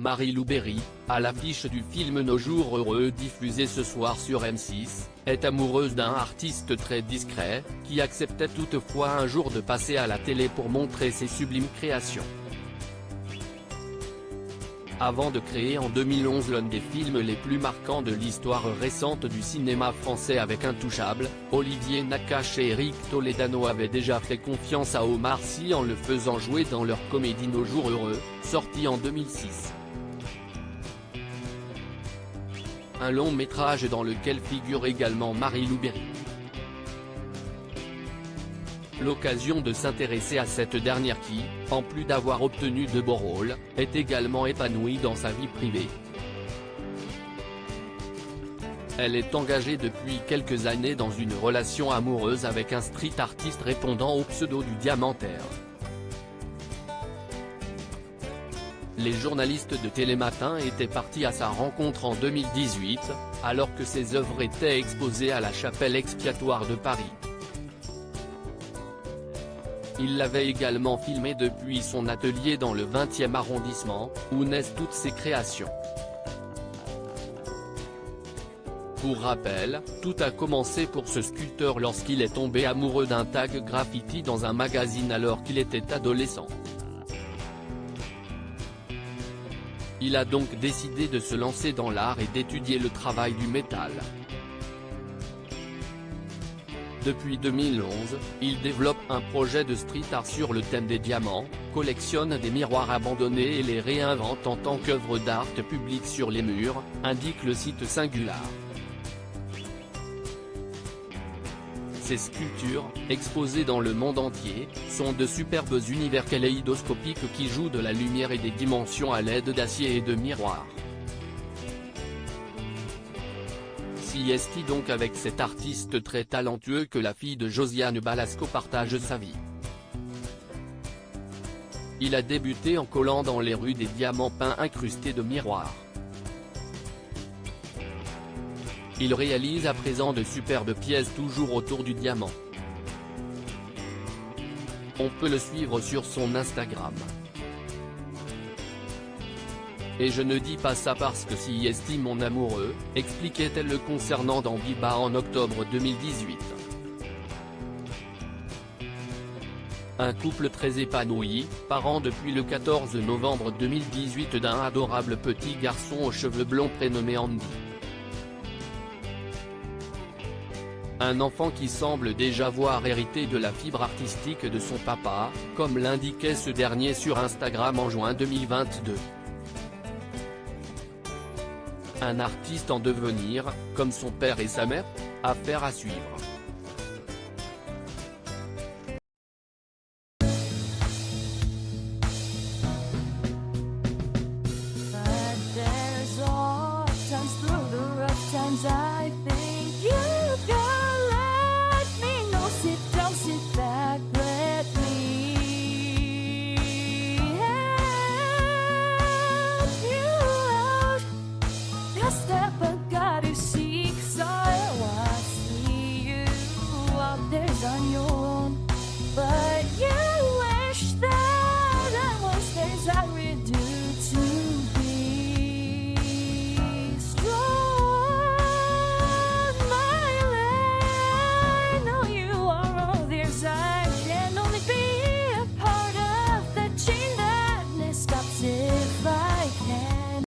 Marie-Lou Berry, à l'affiche du film Nos jours heureux diffusé ce soir sur M6, est amoureuse d'un artiste très discret, qui acceptait toutefois un jour de passer à la télé pour montrer ses sublimes créations. Avant de créer en 2011 l'un des films les plus marquants de l'histoire récente du cinéma français avec Intouchables, Olivier Nakache et Eric Toledano avaient déjà fait confiance à Omar Sy en le faisant jouer dans leur comédie Nos jours heureux, sortie en 2006. Un long métrage dans lequel figure également Marie-Lou Berry. L'occasion de s'intéresser à cette dernière qui, en plus d'avoir obtenu de beaux rôles, est également épanouie dans sa vie privée. Elle est engagée depuis quelques années dans une relation amoureuse avec un street artiste répondant au pseudo du Diamantaire. Les journalistes de Télématin étaient partis à sa rencontre en 2018, alors que ses œuvres étaient exposées à la Chapelle expiatoire de Paris. Il l'avait également filmé depuis son atelier dans le 20e arrondissement, où naissent toutes ses créations. Pour rappel, tout a commencé pour ce sculpteur lorsqu'il est tombé amoureux d'un tag graffiti dans un magazine alors qu'il était adolescent. Il a donc décidé de se lancer dans l'art et d'étudier le travail du métal. Depuis 2011, il développe un projet de street art sur le thème des diamants, collectionne des miroirs abandonnés et les réinvente en tant qu'œuvre d'art publique sur les murs, indique le site Singular. Ces sculptures, exposées dans le monde entier, sont de superbes univers kaléidoscopiques qui jouent de la lumière et des dimensions à l'aide d'acier et de miroirs. Est donc avec cet artiste très talentueux que la fille de Josiane Balasco partage sa vie. Il a débuté en collant dans les rues des diamants peints incrustés de miroirs. Il réalise à présent de superbes pièces toujours autour du diamant. On peut le suivre sur son Instagram. Et je ne dis pas ça parce que s'y estime mon amoureux, expliquait-elle le concernant dans Biba en octobre 2018. Un couple très épanoui, parent depuis le 14 novembre 2018 d'un adorable petit garçon aux cheveux blonds prénommé Andy. Un enfant qui semble déjà avoir hérité de la fibre artistique de son papa, comme l'indiquait ce dernier sur Instagram en juin 2022. Un artiste en devenir, comme son père et sa mère? Affaire à suivre. On your own, but